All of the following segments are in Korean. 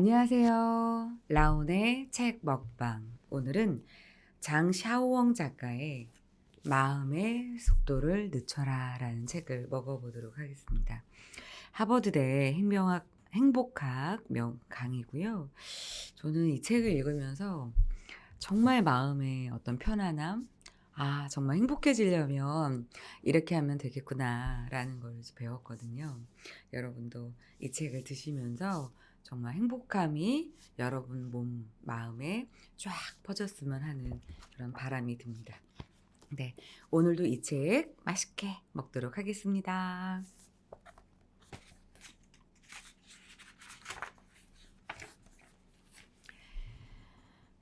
안녕하세요. 라온의 책 먹방. 오늘은 장샤오웡 작가의 마음의 속도를 늦춰라 라는 책을 먹어보도록 하겠습니다. 하버드대 행복학 강의고요. 저는 이 책을 읽으면서 정말 마음의 어떤 편안함, 정말 행복해지려면 이렇게 하면 되겠구나라는 걸 이제 배웠거든요. 여러분도 이 책을 드시면서 정말 행복함이 여러분 마음에 쫙 퍼졌으면 하는 그런 바람이 듭니다. 네, 오늘도 이 책 맛있게 먹도록 하겠습니다.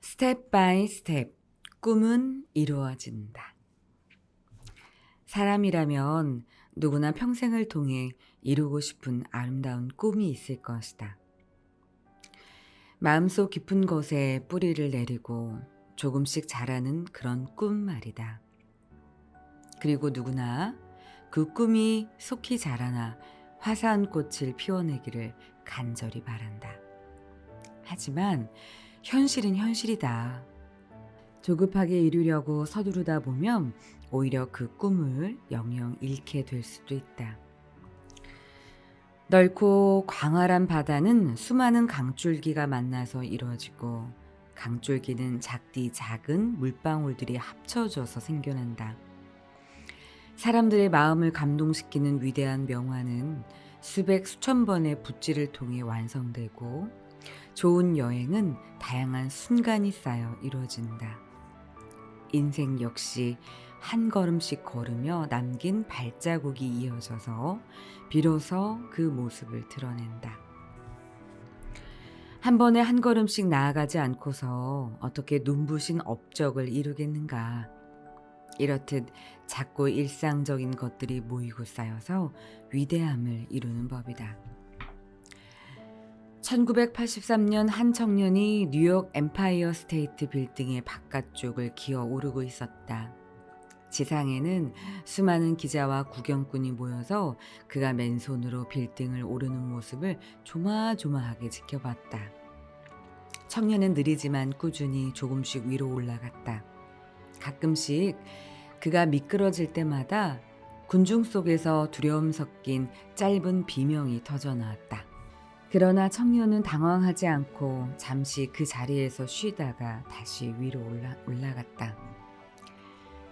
스텝 바이 스텝, 꿈은 이루어진다. 사람이라면 누구나 평생을 통해 이루고 싶은 아름다운 꿈이 있을 것이다. 마음속 깊은 곳에 뿌리를 내리고 조금씩 자라는 그런 꿈 말이다. 그리고 누구나 그 꿈이 속히 자라나 화사한 꽃을 피워내기를 간절히 바란다. 하지만 현실은 현실이다. 조급하게 이루려고 서두르다 보면 오히려 그 꿈을 영영 잃게 될 수도 있다. 넓고 광활한 바다는 수많은 강줄기가 만나서 이루어지고 강줄기는 작디 작은 물방울들이 합쳐져서 생겨난다. 사람들의 마음을 감동시키는 위대한 명화는 수백 수천 번의 붓질을 통해 완성되고 좋은 여행은 다양한 순간이 쌓여 이루어진다. 인생 역시 한 걸음씩 걸으며 남긴 발자국이 이어져서 비로소 그 모습을 드러낸다. 한 번에 한 걸음씩 나아가지 않고서 어떻게 눈부신 업적을 이루겠는가. 이렇듯 작고 일상적인 것들이 모이고 쌓여서 위대함을 이루는 법이다. 1983년 한 청년이 뉴욕 엠파이어 스테이트 빌딩의 바깥쪽을 기어 오르고 있었다. 지상에는 수많은 기자와 구경꾼이 모여서 그가 맨손으로 빌딩을 오르는 모습을 조마조마하게 지켜봤다. 청년은 느리지만 꾸준히 조금씩 위로 올라갔다. 가끔씩 그가 미끄러질 때마다 군중 속에서 두려움 섞인 짧은 비명이 터져나왔다. 그러나 청년은 당황하지 않고 잠시 그 자리에서 쉬다가 다시 위로 올라갔다.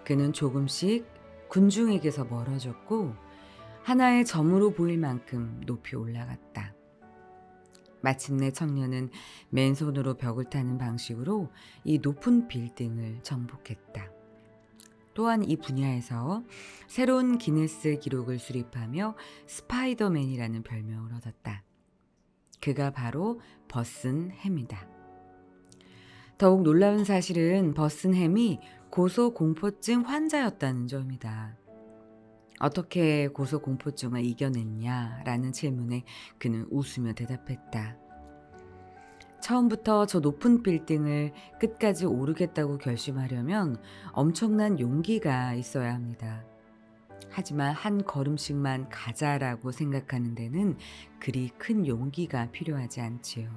그는 조금씩 군중에게서 멀어졌고 하나의 점으로 보일 만큼 높이 올라갔다. 마침내 청년은 맨손으로 벽을 타는 방식으로 이 높은 빌딩을 정복했다. 또한 이 분야에서 새로운 기네스 기록을 수립하며 스파이더맨이라는 별명을 얻었다. 그가 바로 버슨 햄이다. 더욱 놀라운 사실은 버슨 햄이 고소공포증 환자였다는 점이다. 어떻게 고소공포증을 이겨냈냐라는 질문에 그는 웃으며 대답했다. 처음부터 저 높은 빌딩을 끝까지 오르겠다고 결심하려면 엄청난 용기가 있어야 합니다. 하지만 한 걸음씩만 가자라고 생각하는 데는 그리 큰 용기가 필요하지 않지요.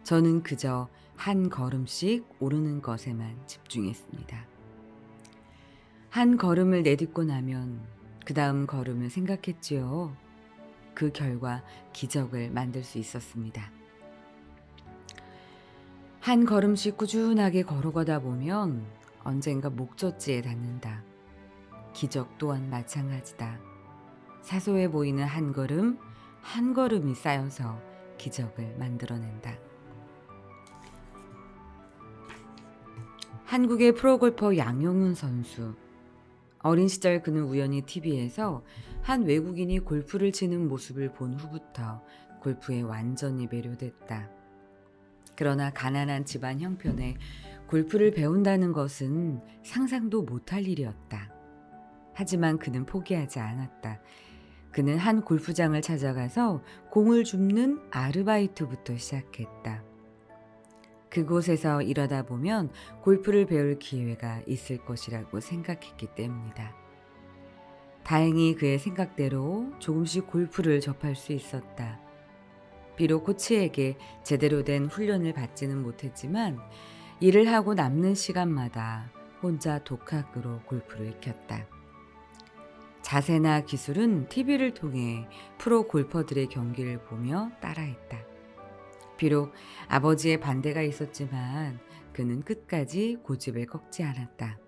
저는 그저 한 걸음씩 오르는 것에만 집중했습니다. 한 걸음을 내딛고 나면 그 다음 걸음을 생각했지요. 그 결과 기적을 만들 수 있었습니다. 한 걸음씩 꾸준하게 걸어가다 보면 언젠가 목적지에 닿는다. 기적 또한 마찬가지다. 사소해 보이는 한 걸음, 한 걸음이 쌓여서 기적을 만들어낸다. 한국의 프로골퍼 양용훈 선수. 어린 시절 그는 우연히 TV에서 한 외국인이 골프를 치는 모습을 본 후부터 골프에 완전히 매료됐다. 그러나 가난한 집안 형편에 골프를 배운다는 것은 상상도 못할 일이었다. 하지만 그는 포기하지 않았다. 그는 한 골프장을 찾아가서 공을 줍는 아르바이트부터 시작했다. 그곳에서 일하다 보면 골프를 배울 기회가 있을 것이라고 생각했기 때문이다. 다행히 그의 생각대로 조금씩 골프를 접할 수 있었다. 비록 코치에게 제대로 된 훈련을 받지는 못했지만 일을 하고 남는 시간마다 혼자 독학으로 골프를 익혔다. 자세나 기술은 TV를 통해 프로 골퍼들의 경기를 보며 따라했다. 비록 아버지의 반대가 있었지만 그는 끝까지 고집을 꺾지 않았다.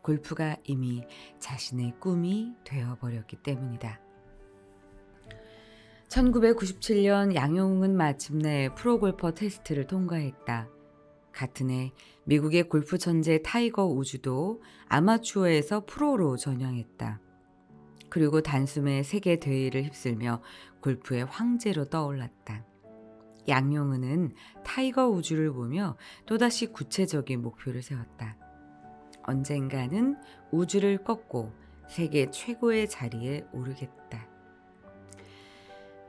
골프가 이미 자신의 꿈이 되어버렸기 때문이다. 1997년 양용은 마침내 프로골퍼 테스트를 통과했다. 같은 해 미국의 골프 천재 타이거 우즈도 아마추어에서 프로로 전향했다. 그리고 단숨에 세계 대회를 휩쓸며 골프의 황제로 떠올랐다. 양용은은 타이거 우즈를 보며 또다시 구체적인 목표를 세웠다. 언젠가는 우즈를 꺾고 세계 최고의 자리에 오르겠다.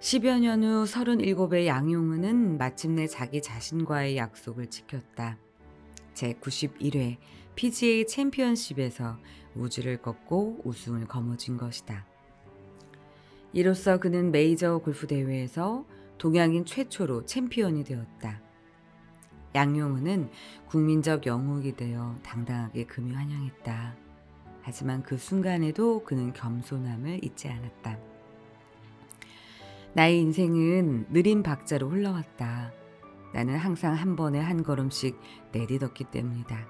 10여 년 후 37의 양용은은 마침내 자기 자신과의 약속을 지켰다. 제91회 PGA 챔피언십에서 우즈를 꺾고 우승을 거머쥔 것이다. 이로써 그는 메이저 골프 대회에서 동양인 최초로 챔피언이 되었다. 양용은은 국민적 영웅이 되어 당당하게 금이 환영했다. 하지만 그 순간에도 그는 겸손함을 잊지 않았다. 나의 인생은 느린 박자로 흘러왔다. 나는 항상 한 번에 한 걸음씩 내딛었기 때문이다.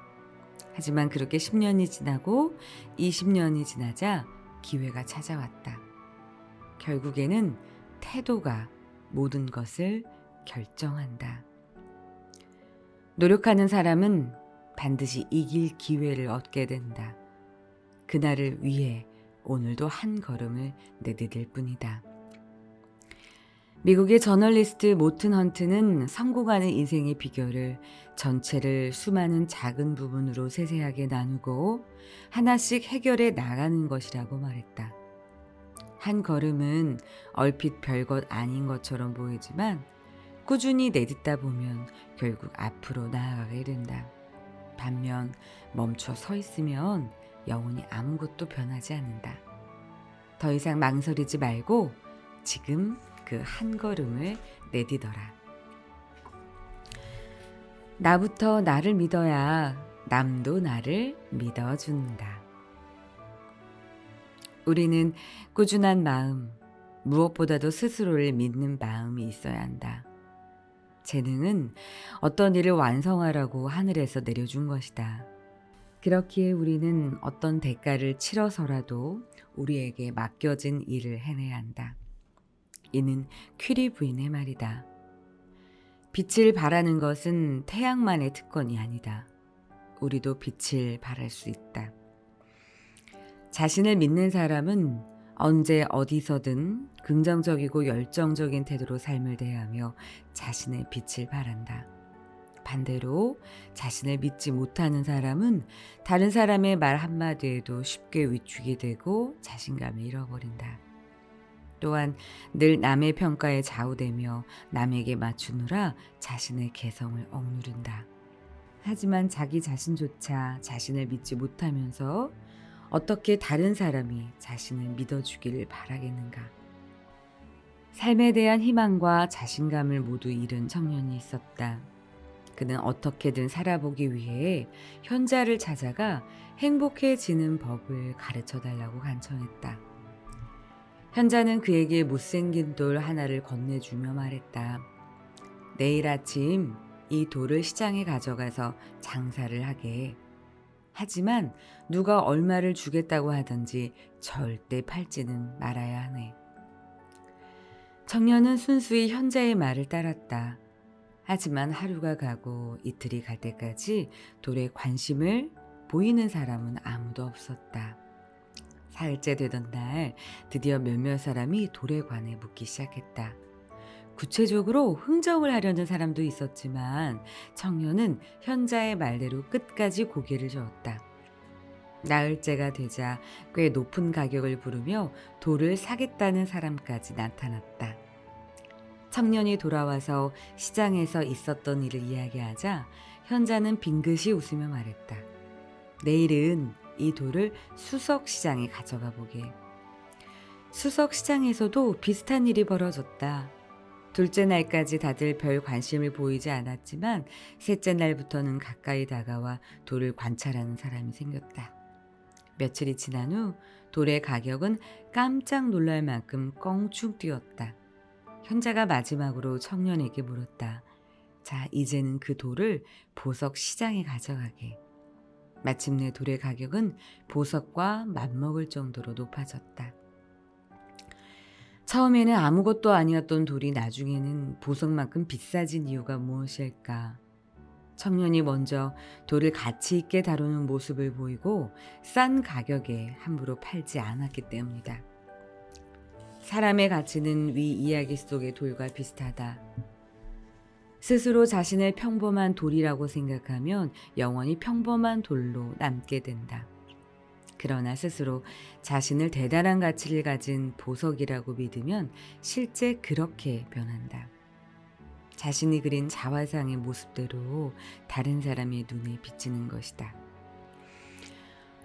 하지만 그렇게 10년이 지나고 20년이 지나자 기회가 찾아왔다. 결국에는 태도가 모든 것을 결정한다. 노력하는 사람은 반드시 이길 기회를 얻게 된다. 그날을 위해 오늘도 한 걸음을 내디딜 뿐이다. 미국의 저널리스트 모튼 헌트는 성공하는 인생의 비결을 전체를 수많은 작은 부분으로 세세하게 나누고 하나씩 해결해 나가는 것이라고 말했다. 한 걸음은 얼핏 별것 아닌 것처럼 보이지만 꾸준히 내딛다 보면 결국 앞으로 나아가게 된다. 반면 멈춰 서 있으면 영원히 아무것도 변하지 않는다. 더 이상 망설이지 말고 지금 그 한 걸음을 내디뎌라. 나부터 나를 믿어야 남도 나를 믿어준다. 우리는 꾸준한 마음, 무엇보다도 스스로를 믿는 마음이 있어야 한다. 재능은 어떤 일을 완성하라고 하늘에서 내려준 것이다. 그렇기에 우리는 어떤 대가를 치러서라도 우리에게 맡겨진 일을 해내야 한다. 이는 퀴리 부인의 말이다. 빛을 발하는 것은 태양만의 특권이 아니다. 우리도 빛을 발할 수 있다. 자신을 믿는 사람은 언제 어디서든 긍정적이고 열정적인 태도로 삶을 대하며 자신의 빛을 발한다. 반대로 자신을 믿지 못하는 사람은 다른 사람의 말 한마디에도 쉽게 위축이 되고 자신감을 잃어버린다. 또한 늘 남의 평가에 좌우되며 남에게 맞추느라 자신의 개성을 억누른다. 하지만 자기 자신조차 자신을 믿지 못하면서 어떻게 다른 사람이 자신을 믿어주기를 바라겠는가. 삶에 대한 희망과 자신감을 모두 잃은 청년이 있었다. 그는 어떻게든 살아보기 위해 현자를 찾아가 행복해지는 법을 가르쳐달라고 간청했다. 현자는 그에게 못생긴 돌 하나를 건네주며 말했다. 내일 아침 이 돌을 시장에 가져가서 장사를 하게. 하지만 누가 얼마를 주겠다고 하든지 절대 팔지는 말아야 하네. 청년은 순수히 현자의 말을 따랐다. 하지만 하루가 가고 이틀이 갈 때까지 돌에 관심을 보이는 사람은 아무도 없었다. 사흘째 되던 날 드디어 몇몇 사람이 돌에 관해 묻기 시작했다. 구체적으로 흥정을 하려는 사람도 있었지만 청년은 현자의 말대로 끝까지 고개를 저었다. 나흘째가 되자 꽤 높은 가격을 부르며 돌을 사겠다는 사람까지 나타났다. 청년이 돌아와서 시장에서 있었던 일을 이야기하자 현자는 빙긋이 웃으며 말했다. 내일은 이 돌을 수석시장에 가져가 보게. 수석시장에서도 비슷한 일이 벌어졌다. 둘째 날까지 다들 별 관심을 보이지 않았지만 셋째 날부터는 가까이 다가와 돌을 관찰하는 사람이 생겼다. 며칠이 지난 후 돌의 가격은 깜짝 놀랄 만큼 껑충 뛰었다. 현자가 마지막으로 청년에게 물었다. 자, 이제는 그 돌을 보석 시장에 가져가게. 마침내 돌의 가격은 보석과 맞먹을 정도로 높아졌다. 처음에는 아무것도 아니었던 돌이 나중에는 보석만큼 비싸진 이유가 무엇일까? 청년이 먼저 돌을 가치 있게 다루는 모습을 보이고 싼 가격에 함부로 팔지 않았기 때문이다. 사람의 가치는 위 이야기 속의 돌과 비슷하다. 스스로 자신을 평범한 돌이라고 생각하면 영원히 평범한 돌로 남게 된다. 그러나 스스로 자신을 대단한 가치를 가진 보석이라고 믿으면 실제 그렇게 변한다. 자신이 그린 자화상의 모습대로 다른 사람의 눈에 비치는 것이다.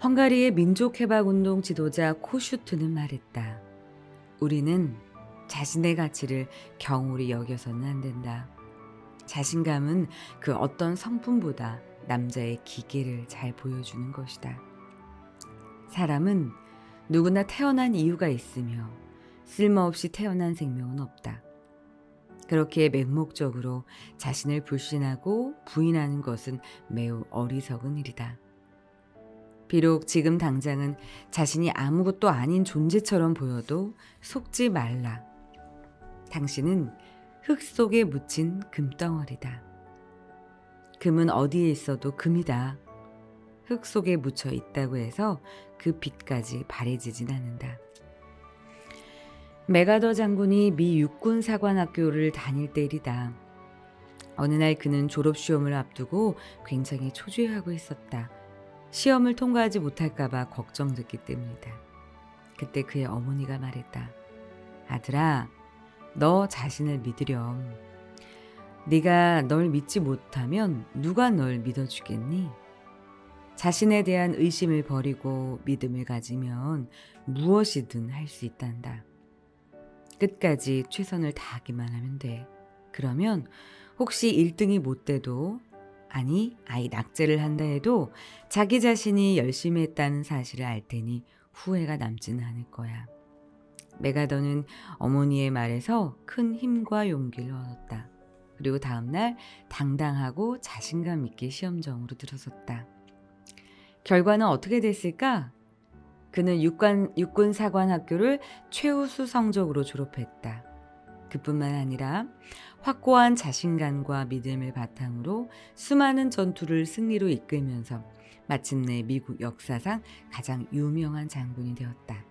헝가리의 민족해방운동 지도자 코슈트는 말했다. 우리는 자신의 가치를 경홀히 여겨서는 안 된다. 자신감은 그 어떤 성품보다 남자의 기계를 잘 보여주는 것이다. 사람은 누구나 태어난 이유가 있으며 쓸모없이 태어난 생명은 없다. 그렇게 맹목적으로 자신을 불신하고 부인하는 것은 매우 어리석은 일이다. 비록 지금 당장은 자신이 아무것도 아닌 존재처럼 보여도 속지 말라. 당신은 흙 속에 묻힌 금덩어리다. 금은 어디에 있어도 금이다. 흙 속에 묻혀 있다고 해서 그 빛까지 바래지진 않는다. 메가더 장군이 미 육군 사관학교를 다닐 때 일이다. 어느 날 그는 졸업시험을 앞두고 굉장히 초조해하고 있었다. 시험을 통과하지 못할까봐 걱정됐기 때문이다. 그때 그의 어머니가 말했다. 아들아, 너 자신을 믿으렴. 네가 널 믿지 못하면 누가 널 믿어주겠니? 자신에 대한 의심을 버리고 믿음을 가지면 무엇이든 할 수 있단다. 끝까지 최선을 다하기만 하면 돼. 그러면 혹시 1등이 못 돼도, 아니 낙제를 한다 해도 자기 자신이 열심히 했다는 사실을 알 테니 후회가 남지는 않을 거야. 메가더는 어머니의 말에서 큰 힘과 용기를 얻었다. 그리고 다음날 당당하고 자신감 있게 시험장으로 들어섰다. 결과는 어떻게 됐을까? 그는 육군 사관학교를 최우수 성적으로 졸업했다. 그뿐만 아니라 확고한 자신감과 믿음을 바탕으로 수많은 전투를 승리로 이끌면서 마침내 미국 역사상 가장 유명한 장군이 되었다.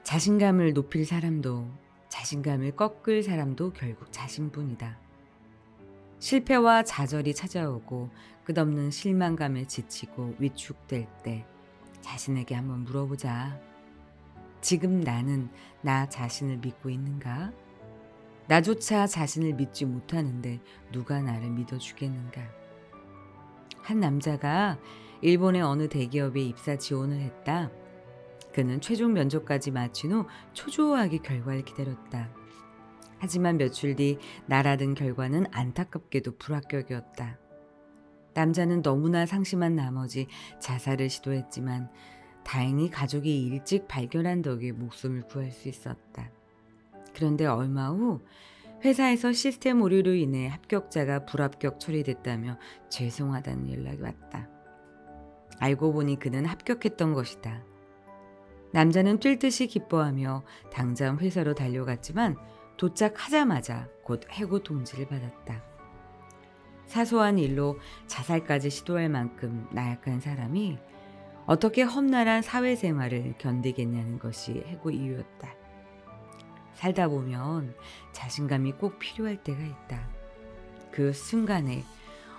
자신감을 높일 사람도 자신감을 꺾을 사람도 결국 자신뿐이다. 실패와 좌절이 찾아오고 끝없는 실망감에 지치고 위축될 때 자신에게 한번 물어보자. 지금 나는 나 자신을 믿고 있는가? 나조차 자신을 믿지 못하는데 누가 나를 믿어주겠는가? 한 남자가 일본의 어느 대기업에 입사 지원을 했다. 그는 최종 면접까지 마친 후 초조하게 결과를 기다렸다. 하지만 며칠 뒤 날아든 결과는 안타깝게도 불합격이었다. 남자는 너무나 상심한 나머지 자살을 시도했지만 다행히 가족이 일찍 발견한 덕에 목숨을 구할 수 있었다. 그런데 얼마 후 회사에서 시스템 오류로 인해 합격자가 불합격 처리됐다며 죄송하다는 연락이 왔다. 알고 보니 그는 합격했던 것이다. 남자는 뛸 듯이 기뻐하며 당장 회사로 달려갔지만 도착하자마자 곧 해고 통지를 받았다. 사소한 일로 자살까지 시도할 만큼 나약한 사람이 어떻게 험난한 사회생활을 견디겠냐는 것이 해고 이유였다. 살다 보면 자신감이 꼭 필요할 때가 있다. 그 순간에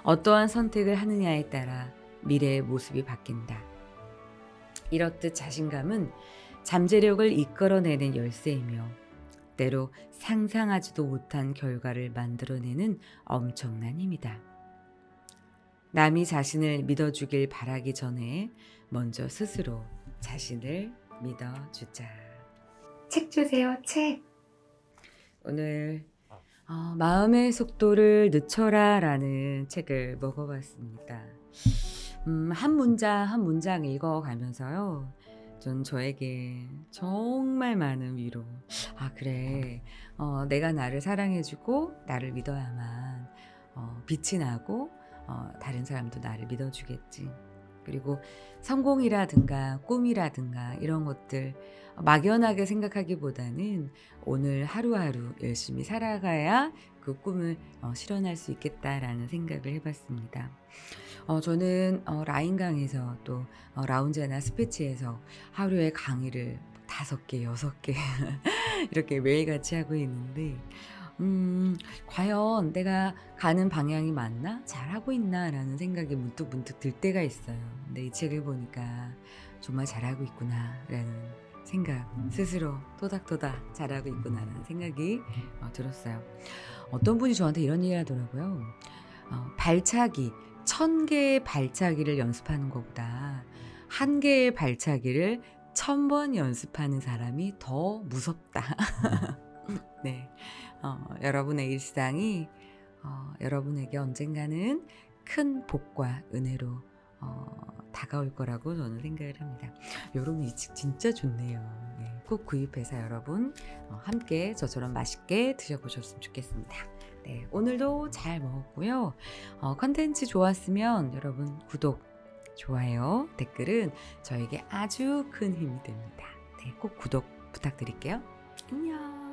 어떠한 선택을 하느냐에 따라 미래의 모습이 바뀐다. 이렇듯 자신감은 잠재력을 이끌어내는 열쇠이며 때로 상상하지도 못한 결과를 만들어내는 엄청난 힘이다. 남이 자신을 믿어주길 바라기 전에 먼저 스스로 자신을 믿어주자. 책 주세요, 책. 오늘 마음의 속도를 늦춰라라는 책을 먹어봤습니다. 한 문장 한 문장 읽어가면서요. 전 저에게 정말 많은 위로. 아 그래. 내가 나를 사랑해주고 나를 믿어야만 빛이 나고 다른 사람도 나를 믿어주겠지. 그리고 성공이라든가 꿈이라든가 이런 것들 막연하게 생각하기보다는 오늘 하루하루 열심히 살아가야 그 꿈을 실현할 수 있겠다라는 생각을 해봤습니다. 저는 라인 강에서 또 라운지나 스피치에서 하루에 강의를 5개, 6개 이렇게 매일같이 하고 있는데 과연 내가 가는 방향이 맞나? 잘하고 있나라는 생각이 문득문득 들 때가 있어요. 근데 이 책을 보니까 정말 잘하고 있구나라는 생각, 스스로 토닥토닥 잘하고 있구나라는 생각이 들었어요. 어떤 분이 저한테 이런 얘기 하더라고요. 발차기, 1000개의 발차기를 연습하는 것보다 1개의 발차기를 1000번 연습하는 사람이 더 무섭다. 네. 여러분의 일상이 여러분에게 언젠가는 큰 복과 은혜로 다가올 거라고 저는 생각을 합니다. 여러분 이 책 진짜 좋네요. 네, 꼭 구입해서 여러분 함께 저처럼 맛있게 드셔보셨으면 좋겠습니다. 네, 오늘도 잘 먹었고요. 컨텐츠 좋았으면 여러분 구독, 좋아요, 댓글은 저에게 아주 큰 힘이 됩니다. 네, 꼭 구독 부탁드릴게요. 안녕.